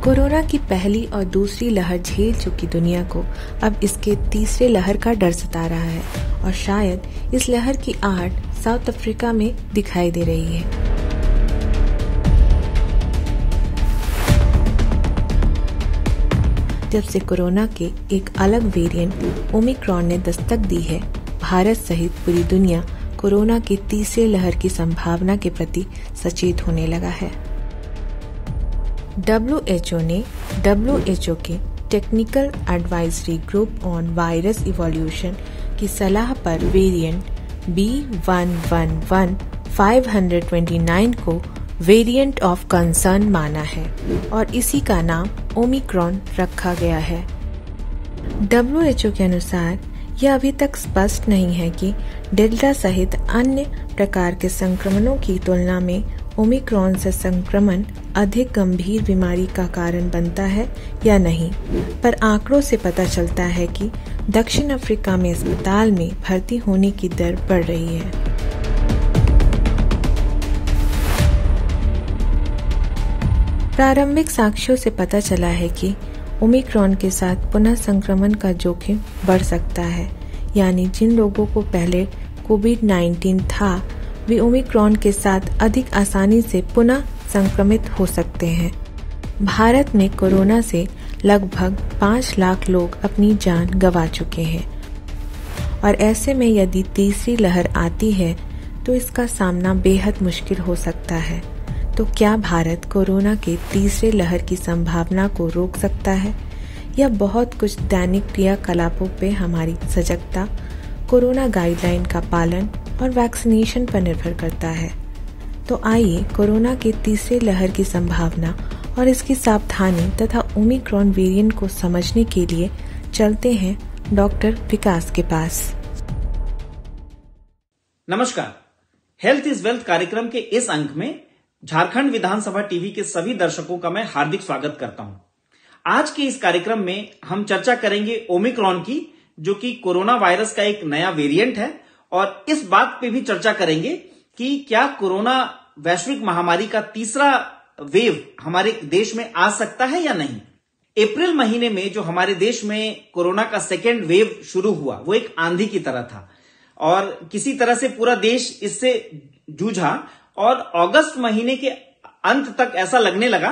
Corona की पहली और दूसरी लहर झेल चुकी दुनिया को अब इसके तीसरे लहर का डर सता रहा है और शायद इस लहर की आहट साउथ अफ्रीका में दिखाई दे रही है। जब से कोरोना के एक अलग वेरिएंट ओमिक्रॉन ने दस्तक दी है, भारत सहित पूरी दुनिया कोरोना की तीसरे लहर की संभावना के प्रति सचेत होने लगा है। WHO ने WHO के technical advisory group on virus evolution की सलाह पर वेरिएंट B111529 को वेरिएंट ऑफ कंसर्न माना है और इसी का नाम ओमिक्रॉन रखा गया है। WHO के अनुसार यह अभी तक स्पष्ट नहीं है कि डेल्टा सहित अन्य प्रकार के संक्रमणों की तुलना में ओमिक्रॉन से संक्रमण अधिक गंभीर बीमारी का कारण बनता है या नहीं, पर आंकड़ों से पता चलता है कि दक्षिण अफ्रीका में अस्पताल में भर्ती होने की दर बढ़ रही है। प्रारंभिक साक्ष्यों से पता चला है कि ओमिक्रॉन के साथ पुनः संक्रमण का जोखिम बढ़ सकता है, यानी जिन लोगों को पहले कोविड-19 था वे ओमिक्रॉन के साथ अधिक आसानी से पुनः संक्रमित हो सकते हैं। भारत में कोरोना से लगभग 5 लाख लोग अपनी जान गंवा चुके हैं और ऐसे में यदि तीसरी लहर आती है तो इसका सामना बेहद मुश्किल हो सकता है। तो क्या भारत कोरोना के तीसरे लहर की संभावना को रोक सकता है? यह बहुत कुछ दैनिक क्रियाकलापों पे हमारी सजगता, कोरोना गाइडलाइन का पालन और वैक्सीनेशन पर निर्भर करता है। तो आइए कोरोना के तीसरे लहर की संभावना और इसकी सावधानी तथा ओमिक्रॉन वेरिएंट को समझने के लिए चलते हैं डॉक्टर विकास के पास। नमस्कार, हेल्थ इज वेल्थ कार्यक्रम के इस अंक में झारखंड विधानसभा टीवी के सभी दर्शकों का मैं हार्दिक स्वागत करता हूं। आज के इस कार्यक्रम में हम चर्चा करेंगे ओमिक्रॉन की, जो कि कोरोना वायरस का एक नया वेरिएंट है, और इस बात पे भी चर्चा करेंगे कि क्या कोरोना वैश्विक महामारी का तीसरा वेव हमारे देश में आ सकता है या नहीं। अप्रैल महीने में जो हमारे देश में कोरोना का सेकेंड वेव शुरू हुआ वो एक आंधी की तरह था और किसी तरह से पूरा देश इससे जूझा और अगस्त महीने के अंत तक ऐसा लगने लगा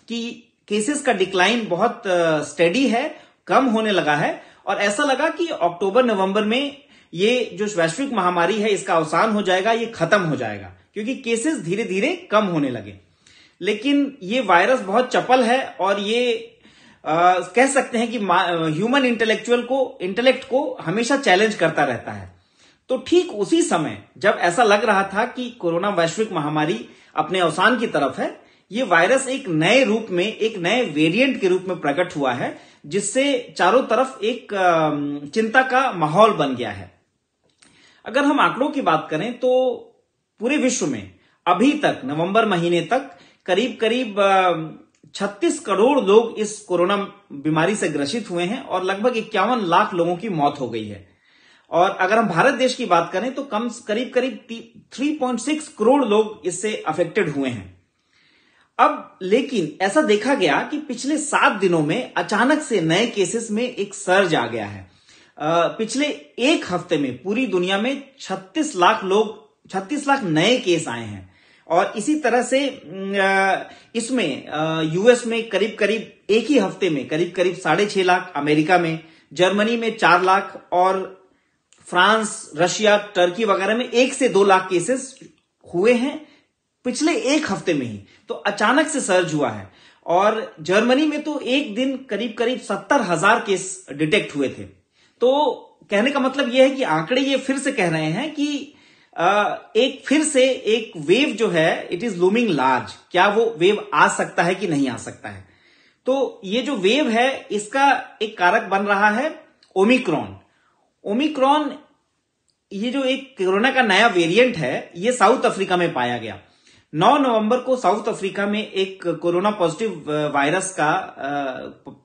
कि केसेस का डिक्लाइन बहुत स्टेडी है, कम होने लगा है और ऐसा लगा कि अक्टूबर नवंबर में ये जो वैश्विक महामारी है इसका अवसान हो जाएगा, ये खत्म हो जाएगा, क्योंकि केसेस धीरे धीरे कम होने लगे। लेकिन ये वायरस बहुत चपल है और ये कह सकते हैं कि ह्यूमन इंटेलेक्ट को हमेशा चैलेंज करता रहता है। तो ठीक उसी समय जब ऐसा लग रहा था कि कोरोना वैश्विक महामारी अपने अवसान की तरफ है, ये वायरस एक नए रूप में, एक नए वेरिएंट के रूप में प्रकट हुआ है, जिससे चारों तरफ एक चिंता का माहौल बन गया है। अगर हम आंकड़ों की बात करें तो पूरे विश्व में अभी तक नवंबर महीने तक करीब 36 करोड़ लोग इस कोरोना बीमारी से ग्रसित हुए हैं और लगभग 51 लाख लोगों की मौत हो गई है। और अगर हम भारत देश की बात करें तो करीब 3.6 करोड़ लोग इससे अफेक्टेड हुए हैं। अब लेकिन ऐसा देखा गया कि पिछले 7 दिनों में अचानक से नए केसेस में एक सर्ज आ गया है। पिछले एक हफ्ते में पूरी दुनिया में 36 लाख नए केस आए हैं और इसी तरह से इसमें यूएस में करीब एक ही हफ्ते में करीब 6.5 लाख, अमेरिका में, जर्मनी में 4 लाख और फ्रांस, रशिया, टर्की वगैरह में 1 से 2 लाख केसेस हुए हैं पिछले एक हफ्ते में ही। तो अचानक से सर्ज हुआ है और जर्मनी में तो एक दिन करीब 70,000 केस डिटेक्ट हुए थे। तो कहने का मतलब यह है कि आंकड़े ये फिर से कह रहे हैं कि एक फिर से एक वेव जो है इट इज लूमिंग लार्ज। क्या वो वेव आ सकता है कि नहीं आ सकता है? तो ये जो वेव है इसका एक कारक बन रहा है ओमिक्रॉन। ये जो एक कोरोना का नया वेरिएंट है ये साउथ अफ्रीका में पाया गया। 9 नवंबर को साउथ अफ्रीका में एक कोरोना पॉजिटिव वायरस का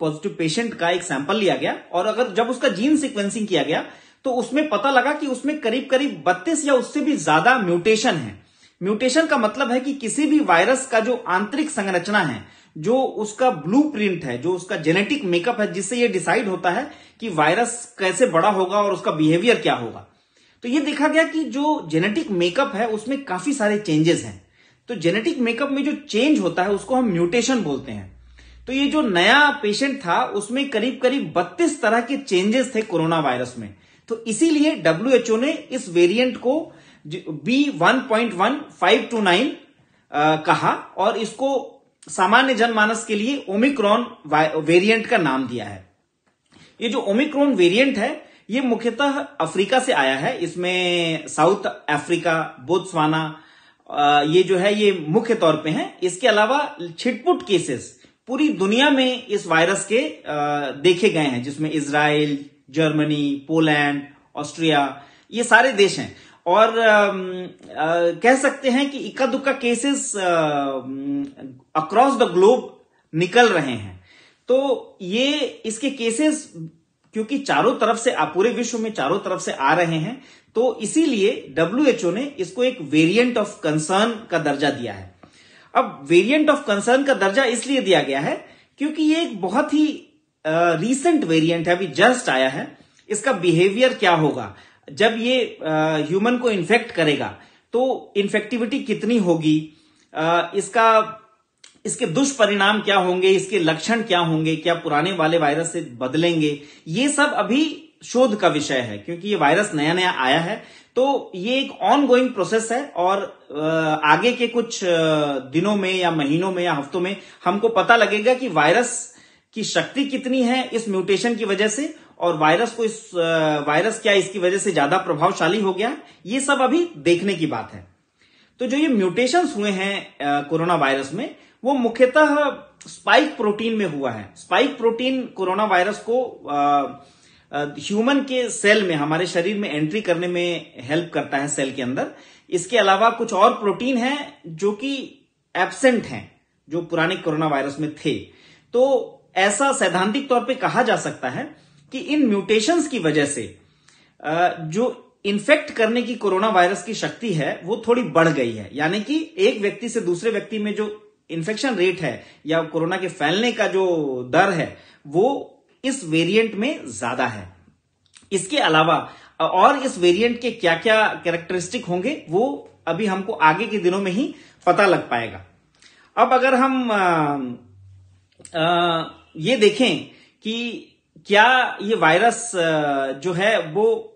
पॉजिटिव पेशेंट का एक सैंपल लिया गया और जब उसका जीन सीक्वेंसिंग किया गया तो उसमें पता लगा कि उसमें करीब 32 या उससे भी ज्यादा म्यूटेशन है। म्यूटेशन का मतलब है कि किसी भी वायरस का जो आंतरिक संरचना है जो उसका ब्लूप्रिंट है, जो उसका जेनेटिक मेकअप है, जिससे ये डिसाइड होता है कि वायरस कैसे बड़ा होगा और उसका बिहेवियर क्या होगा। तो ये देखा गया कि जो जेनेटिक मेकअप है उसमें काफी सारे चेंजेस हैं। तो जेनेटिक मेकअप में जो चेंज होता है उसको हम म्यूटेशन बोलते हैं। तो ये जो नया पेशेंट था उसमें करीब करीब 32 तरह के चेंजेस थे कोरोना वायरस में। तो इसीलिए WHO ने इस वेरिएंट को B1.1529 कहा और इसको सामान्य जनमानस के लिए ओमिक्रॉन वेरिएंट का नाम दिया है। ये जो ओमिक्रॉन वेरिएंट है ये मुख्यतः अफ्रीका से आया है। इसमें साउथ अफ्रीका, बोत्सवाना ये जो है ये मुख्य तौर पे हैं। इसके अलावा छिटपुट केसेस पूरी दुनिया में इस वायरस के देखे गए हैं, जिसमें इजराइल, जर्मनी, पोलैंड, ऑस्ट्रिया ये सारे देश हैं। और कह सकते हैं कि इक्का दुक्का केसेस अक्रॉस द ग्लोब निकल रहे हैं। तो ये इसके केसेस क्योंकि चारों तरफ से पूरे विश्व में चारों तरफ से आ रहे हैं, तो इसीलिए WHO ने इसको एक वेरिएंट ऑफ कंसर्न का दर्जा दिया है। अब वेरिएंट ऑफ कंसर्न का दर्जा इसलिए दिया गया है क्योंकि ये एक बहुत ही रीसेंट वेरिएंट है, अभी जस्ट आया है। इसका बिहेवियर क्या होगा जब ये ह्यूमन को इन्फेक्ट करेगा, तो इन्फेक्टिविटी कितनी होगी, इसके दुष्परिणाम क्या होंगे, इसके लक्षण क्या होंगे, क्या पुराने वाले वायरस से बदलेंगे, ये सब अभी शोध का विषय है क्योंकि ये वायरस नया नया आया है। तो ये एक ऑन गोइंग प्रोसेस है और आगे के कुछ दिनों में या महीनों में या हफ्तों में हमको पता लगेगा कि वायरस की शक्ति कितनी है इस म्यूटेशन की वजह से, और वायरस क्या इसकी वजह से ज्यादा प्रभावशाली हो गया, ये सब अभी देखने की बात है। तो जो ये म्यूटेशंस हुए हैं कोरोना वायरस में, वो मुख्यतः स्पाइक प्रोटीन में हुआ है। स्पाइक प्रोटीन कोरोना वायरस को ह्यूमन के सेल में, हमारे शरीर में एंट्री करने में हेल्प करता है सेल के अंदर। इसके अलावा कुछ और प्रोटीन हैं जो कि एब्सेंट हैं, जो पुराने कोरोना वायरस में थे। तो ऐसा सैद्धांतिक तौर पे कहा जा सकता है कि इन म्यूटेशंस की वजह से जो इन्फेक्ट करने की कोरोना वायरस की शक्ति है वो थोड़ी बढ़ गई है। यानी कि एक व्यक्ति से दूसरे व्यक्ति में जो इन्फेक्शन रेट है या कोरोना के फैलने का जो दर है वो इस वेरिएंट में ज्यादा है। इसके अलावा और इस वेरिएंट के क्या क्या कैरेक्टरिस्टिक होंगे वो अभी हमको आगे के दिनों में ही पता लग पाएगा। अब अगर हम ये देखें कि क्या ये वायरस जो है वो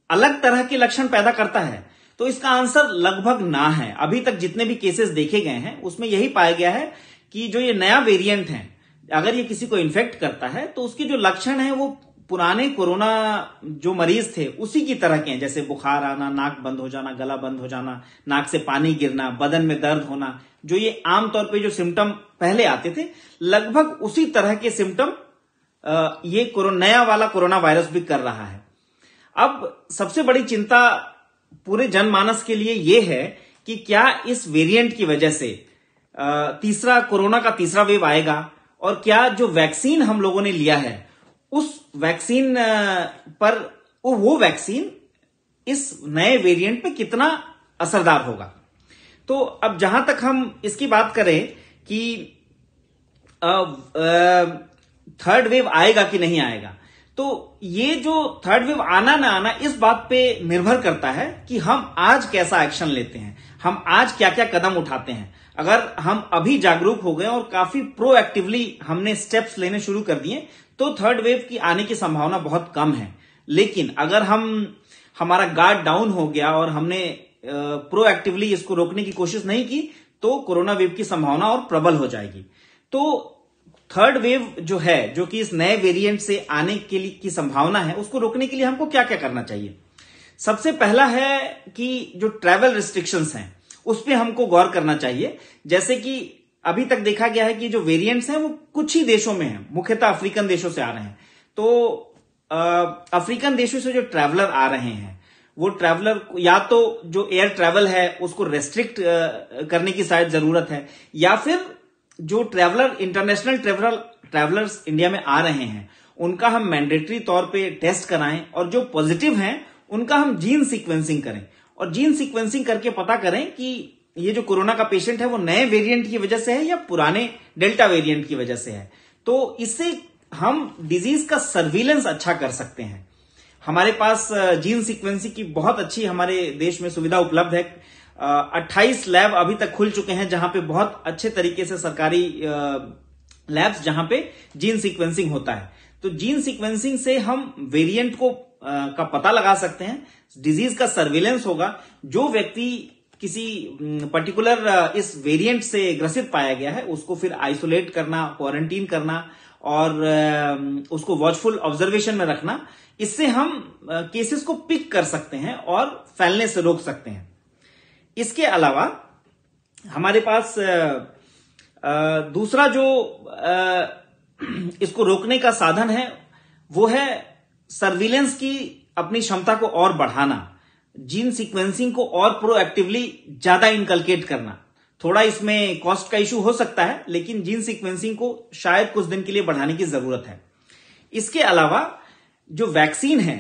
अलग तरह के लक्षण पैदा करता है, तो इसका आंसर लगभग ना है। अभी तक जितने भी केसेस देखे गए हैं उसमें यही पाया गया है कि जो ये नया वेरिएंट है, अगर ये किसी को इन्फेक्ट करता है तो उसके जो लक्षण है वो पुराने कोरोना जो मरीज थे उसी की तरह के हैं, जैसे बुखार आना, नाक बंद हो जाना, गला बंद हो जाना, नाक से पानी गिरना, बदन में दर्द होना, जो ये आमतौर पे जो सिम्टम पहले आते थे, लगभग उसी तरह के सिम्टम ये नया वाला कोरोना वायरस भी कर रहा है। अब सबसे बड़ी चिंता पूरे जनमानस के लिए ये है कि क्या इस वेरिएंट की वजह से कोरोना का तीसरा वेव आएगा, और क्या जो वैक्सीन हम लोगों ने लिया है उस वैक्सीन पर वो वैक्सीन इस नए वेरिएंट पे कितना असरदार होगा। तो अब जहां तक हम इसकी बात करें कि थर्ड वेव आएगा कि नहीं आएगा, तो ये जो थर्ड वेव आना ना आना इस बात पे निर्भर करता है कि हम आज कैसा एक्शन लेते हैं, हम आज क्या क्या कदम उठाते हैं। अगर हम अभी जागरूक हो गए और काफी प्रोएक्टिवली हमने स्टेप्स लेने शुरू कर दिए तो थर्ड वेव की आने की संभावना बहुत कम है। लेकिन अगर हमारा गार्ड डाउन हो गया और हमने प्रोएक्टिवली इसको रोकने की कोशिश नहीं की तो कोरोना वेव की संभावना और प्रबल हो जाएगी। तो थर्ड वेव जो है, जो कि इस नए वेरिएंट से आने के लिए की संभावना है, उसको रोकने के लिए हमको क्या क्या करना चाहिए। सबसे पहला है कि जो ट्रैवल रिस्ट्रिक्शंस हैं उस पे हमको गौर करना चाहिए। जैसे कि अभी तक देखा गया है कि जो वेरिएंट्स हैं वो कुछ ही देशों में हैं, मुख्यतः अफ्रीकन देशों से आ रहे हैं। तो अफ्रीकन देशों से जो ट्रैवलर आ रहे हैं वो ट्रैवलर या तो जो एयर ट्रैवल है उसको रेस्ट्रिक्ट करने की शायद जरूरत है, या फिर जो इंटरनेशनल ट्रैवलर्स इंडिया में आ रहे हैं उनका हम मैंडेटरी तौर पे टेस्ट कराएं, और जो पॉजिटिव हैं उनका हम जीन सीक्वेंसिंग करें, और जीन सीक्वेंसिंग करके पता करें कि ये जो कोरोना का पेशेंट है वो नए वेरिएंट की वजह से है या पुराने डेल्टा वेरिएंट की वजह से है। तो इससे हम डिजीज का सर्विलेंस अच्छा कर सकते हैं। हमारे पास जीन सीक्वेंसिंग की बहुत अच्छी हमारे देश में सुविधा उपलब्ध है। 28 लैब अभी तक खुल चुके हैं जहां पे बहुत अच्छे तरीके से सरकारी लैब्स जहां पे जीन सीक्वेंसिंग होता है। तो जीन सीक्वेंसिंग से हम वेरिएंट को का पता लगा सकते हैं, डिजीज का सर्विलेंस होगा। जो व्यक्ति किसी पर्टिकुलर इस वेरिएंट से ग्रसित पाया गया है उसको फिर आइसोलेट करना, क्वारंटीन करना और उसको वॉचफुल ऑब्जर्वेशन में रखना, इससे हम केसेस को पिक कर सकते हैं और फैलने से रोक सकते हैं। इसके अलावा हमारे पास दूसरा जो इसको रोकने का साधन है वो है सर्विलेंस की अपनी क्षमता को और बढ़ाना, जीन सीक्वेंसिंग को और प्रोएक्टिवली ज्यादा इनकलकेट करना। थोड़ा इसमें कॉस्ट का इशू हो सकता है, लेकिन जीन सीक्वेंसिंग को शायद कुछ दिन के लिए बढ़ाने की जरूरत है। इसके अलावा जो वैक्सीन है,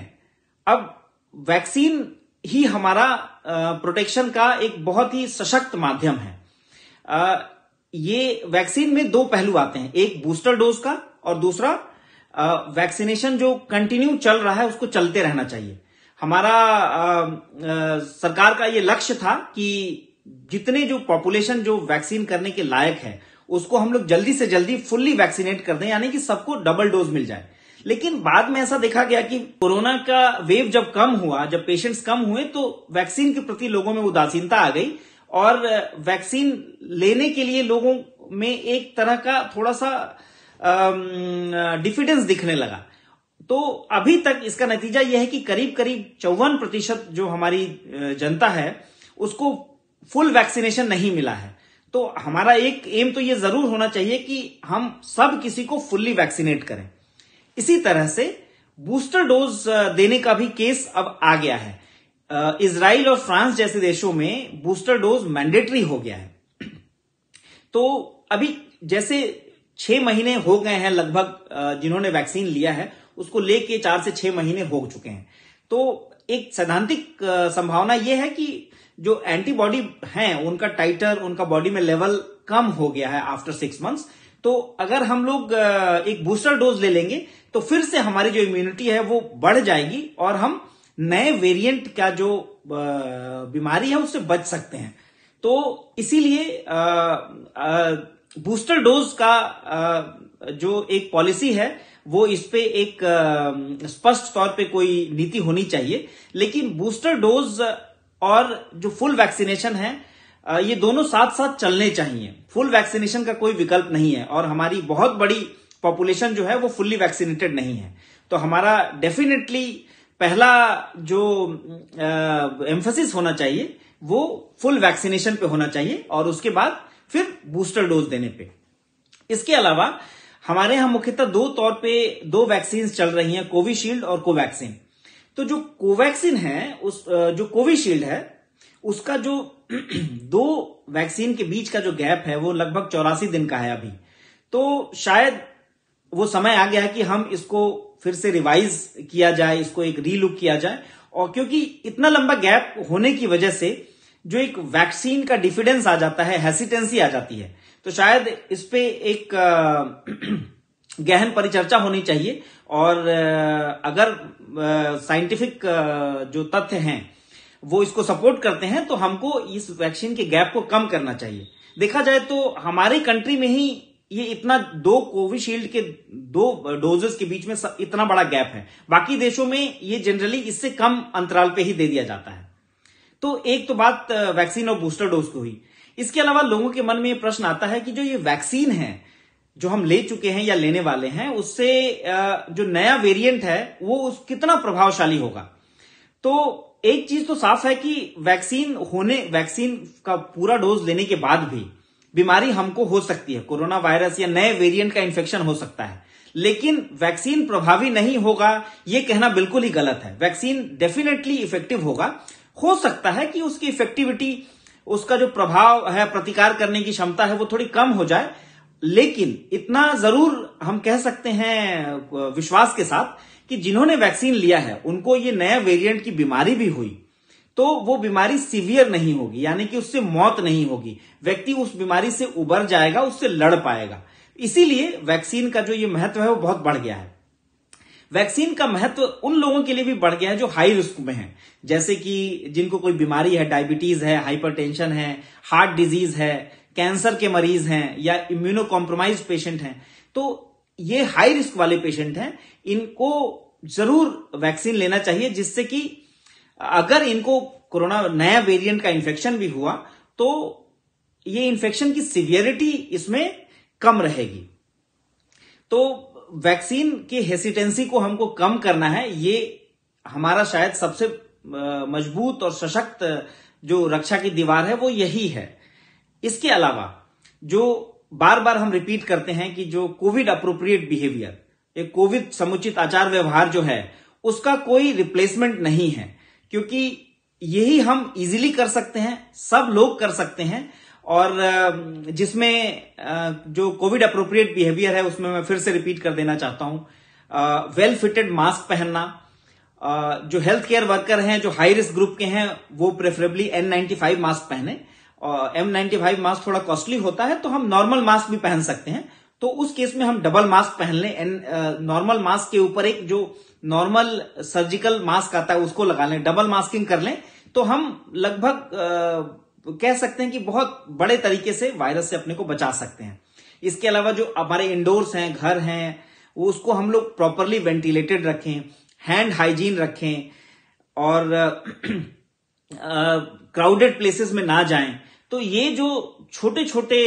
अब वैक्सीन ही हमारा प्रोटेक्शन का एक बहुत ही सशक्त माध्यम है। ये वैक्सीन में दो पहलू आते हैं, एक बूस्टर डोज का और दूसरा वैक्सीनेशन जो कंटिन्यू चल रहा है उसको चलते रहना चाहिए। हमारा सरकार का ये लक्ष्य था कि जितने जो पॉपुलेशन जो वैक्सीन करने के लायक है उसको हम लोग जल्दी से जल्दी फुल्ली वैक्सीनेट कर दें, यानी कि सबको डबल डोज मिल जाए। लेकिन बाद में ऐसा देखा गया कि कोरोना का वेव जब कम हुआ, जब पेशेंट्स कम हुए, तो वैक्सीन के प्रति लोगों में उदासीनता आ गई और वैक्सीन लेने के लिए लोगों में एक तरह का थोड़ा सा डिफिडेंस दिखने लगा। तो अभी तक इसका नतीजा यह है कि करीब करीब 54% जो हमारी जनता है उसको फुल वैक्सीनेशन नहीं मिला है। तो हमारा एक एम तो यह जरूर होना चाहिए कि हम सब किसी को फुल्ली वैक्सीनेट करें। इसी तरह से बूस्टर डोज देने का भी केस अब आ गया है। इजराइल और फ्रांस जैसे देशों में बूस्टर डोज मैंडेटरी हो गया है। तो अभी जैसे 6 महीने हो गए हैं लगभग जिन्होंने वैक्सीन लिया है, उसको लेके 4 से 6 महीने हो चुके हैं। तो एक सैद्धांतिक संभावना यह है कि जो एंटीबॉडी हैं उनका टाइटर, उनका बॉडी में लेवल कम हो गया है आफ्टर 6 मंथ्स। तो अगर हम लोग एक बूस्टर डोज ले लेंगे तो फिर से हमारी जो इम्यूनिटी है वो बढ़ जाएगी और हम नए वेरिएंट का जो बीमारी है उससे बच सकते हैं। तो इसीलिए बूस्टर डोज का जो एक पॉलिसी है वो इस पे एक स्पष्ट तौर पे कोई नीति होनी चाहिए। लेकिन बूस्टर डोज और जो फुल वैक्सीनेशन है ये दोनों साथ साथ चलने चाहिए। फुल वैक्सीनेशन का कोई विकल्प नहीं है और हमारी बहुत बड़ी पॉपुलेशन जो है वो फुल्ली वैक्सीनेटेड नहीं है। तो हमारा डेफिनेटली पहला जो एम्फेसिस होना चाहिए वो फुल वैक्सीनेशन पे होना चाहिए और उसके बाद फिर बूस्टर डोज देने पे। इसके अलावा हमारे यहां मुख्यतः दो तौर पे 2 वैक्सीन चल रही हैं, कोविशील्ड और कोवैक्सीन। तो जो कोवैक्सीन है उस जो कोविशील्ड है उसका जो 2 वैक्सीन के बीच का जो गैप है वो लगभग 84 दिन का है अभी। तो शायद वो समय आ गया है कि हम इसको फिर से रिवाइज किया जाए, इसको एक रीलुक किया जाए। और क्योंकि इतना लंबा गैप होने की वजह से जो एक वैक्सीन का डिफिडेंस आ जाता है, हेसिटेंसी आ जाती है, तो शायद इस पे एक गहन परिचर्चा होनी चाहिए। और अगर साइंटिफिक जो तथ्य हैं वो इसको सपोर्ट करते हैं तो हमको इस वैक्सीन के गैप को कम करना चाहिए। देखा जाए तो हमारी कंट्री में ही ये इतना 2 कोविशील्ड के 2 डोजेस के बीच में इतना बड़ा गैप है। बाकी देशों में ये जनरली इससे कम अंतराल पे ही दे दिया जाता है। तो एक तो बात वैक्सीन और बूस्टर डोज की हुई। इसके अलावा लोगों के मन में ये प्रश्न आता है कि जो ये वैक्सीन है जो हम ले चुके हैं या लेने वाले हैं उससे जो नया वेरिएंट है वो कितना प्रभावशाली होगा। तो एक चीज तो साफ है कि वैक्सीन का पूरा डोज लेने के बाद भी बीमारी हमको हो सकती है, कोरोना वायरस या नए वेरिएंट का इन्फेक्शन हो सकता है। लेकिन वैक्सीन प्रभावी नहीं होगा ये कहना बिल्कुल ही गलत है। वैक्सीन डेफिनेटली इफेक्टिव होगा। हो सकता है कि उसकी इफेक्टिविटी, उसका जो प्रभाव है, प्रतिकार करने की क्षमता है वो थोड़ी कम हो जाए, लेकिन इतना जरूर हम कह सकते हैं विश्वास के साथ कि जिन्होंने वैक्सीन लिया है उनको ये नया वेरिएंट की बीमारी भी हुई तो वो बीमारी सीवियर नहीं होगी, यानी कि उससे मौत नहीं होगी, व्यक्ति उस बीमारी से उबर जाएगा, उससे लड़ पाएगा। इसीलिए वैक्सीन का जो ये महत्व है वो बहुत बढ़ गया है। वैक्सीन का महत्व उन लोगों के लिए भी बढ़ गया है जो हाई रिस्क में हैं, जैसे कि जिनको कोई बीमारी है, डायबिटीज है, हाइपरटेंशन है, हार्ट डिजीज है, कैंसर के मरीज हैं या इम्यूनो कॉम्प्रोमाइज्ड पेशेंट हैं। तो ये हाई रिस्क वाले पेशेंट हैं, इनको जरूर वैक्सीन लेना चाहिए, जिससे कि अगर इनको कोरोना नया वेरिएंट का इन्फेक्शन भी हुआ तो ये इन्फेक्शन की सीवियरिटी इसमें कम रहेगी। तो वैक्सीन की हेसिटेंसी को हमको कम करना है, ये हमारा शायद सबसे मजबूत और सशक्त जो रक्षा की दीवार है वो यही है। इसके अलावा जो बार बार हम रिपीट करते हैं कि जो कोविड अप्रोप्रिएट बिहेवियर, एक कोविड समुचित आचार व्यवहार जो है उसका कोई रिप्लेसमेंट नहीं है, क्योंकि यही हम इजीली कर सकते हैं, सब लोग कर सकते हैं। और जिसमें जो कोविड अप्रोप्रिएट बिहेवियर है उसमें मैं फिर से रिपीट कर देना चाहता हूं, वेल फिटेड मास्क पहनना, जो हेल्थ केयर वर्कर हैं जो हाई रिस्क ग्रुप के हैं वो प्रेफरेबली N95 मास्क पहने। M95 मास्क थोड़ा कॉस्टली होता है तो हम नॉर्मल मास्क भी पहन सकते हैं, तो उस केस में हम डबल मास्क पहन लें। नॉर्मल मास्क के ऊपर एक जो नॉर्मल सर्जिकल मास्क आता है उसको लगा लें, डबल मास्किंग कर लें, तो हम लगभग कह सकते हैं कि बहुत बड़े तरीके से वायरस से अपने को बचा सकते हैं। इसके अलावा जो हमारे इंडोर्स हैं, घर हैं, वो उसको हम लोग प्रॉपरली वेंटिलेटेड रखें, हैंड हाइजीन रखें और क्राउडेड प्लेसेस में ना जाएं। तो ये जो छोटे छोटे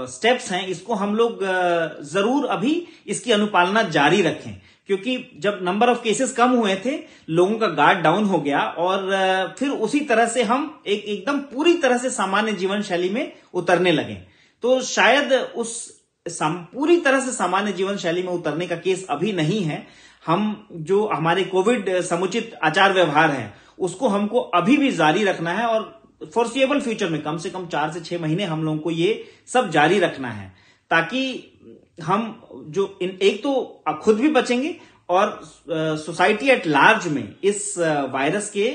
स्टेप्स हैं इसको हम लोग जरूर अभी इसकी अनुपालना जारी रखें, क्योंकि जब नंबर ऑफ केसेस कम हुए थे लोगों का गार्ड डाउन हो गया और फिर उसी तरह से हम एकदम पूरी तरह से सामान्य जीवन शैली में उतरने लगे। तो शायद उस पूरी तरह से सामान्य जीवन शैली में उतरने का केस अभी नहीं है। हम जो हमारे कोविड समुचित आचार व्यवहार है उसको हमको अभी भी जारी रखना है और फोर्सिएबल फ्यूचर में कम से कम 4 से 6 महीने हम लोगों को ये सब जारी रखना है, ताकि हम जो एक तो खुद भी बचेंगे और सोसाइटी एट लार्ज में इस वायरस के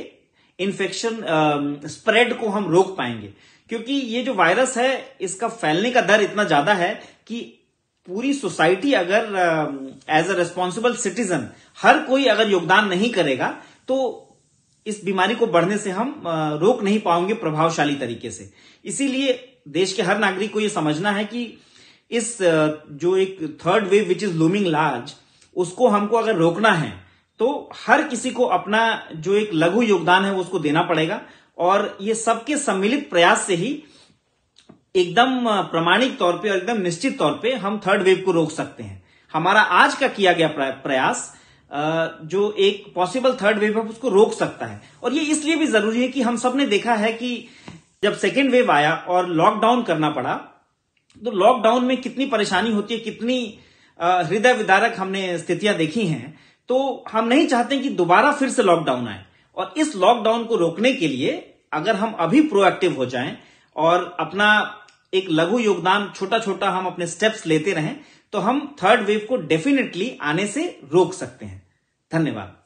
इन्फेक्शन स्प्रेड को हम रोक पाएंगे। क्योंकि ये जो वायरस है इसका फैलने का दर इतना ज्यादा है कि पूरी सोसाइटी अगर एज अ रिस्पॉन्सिबल सिटीजन हर कोई अगर योगदान नहीं करेगा तो इस बीमारी को बढ़ने से हम रोक नहीं पाएंगे प्रभावशाली तरीके से। इसीलिए देश के हर नागरिक को यह समझना है कि इस जो एक third wave which is looming large, उसको हमको अगर रोकना है तो हर किसी को अपना जो एक लघु योगदान है वो उसको देना पड़ेगा। और ये सबके सम्मिलित प्रयास से ही एकदम प्रामाणिक तौर पे और एकदम निश्चित तौर पे हम थर्ड वेव को रोक सकते हैं। हमारा आज का किया गया प्रयास जो एक पॉसिबल थर्ड वेव है उसको रोक सकता है। और ये इसलिए भी जरूरी है कि हम सब ने देखा है कि जब सेकेंड वेव आया और लॉकडाउन करना पड़ा तो लॉकडाउन में कितनी परेशानी होती है, कितनी हृदय विदारक हमने स्थितियां देखी हैं। तो हम नहीं चाहते कि दोबारा फिर से लॉकडाउन आए, और इस लॉकडाउन को रोकने के लिए अगर हम अभी प्रोएक्टिव हो जाएं और अपना एक लघु योगदान छोटा छोटा हम अपने स्टेप्स लेते रहें तो हम थर्ड वेव को डेफिनेटली आने से रोक सकते हैं। धन्यवाद।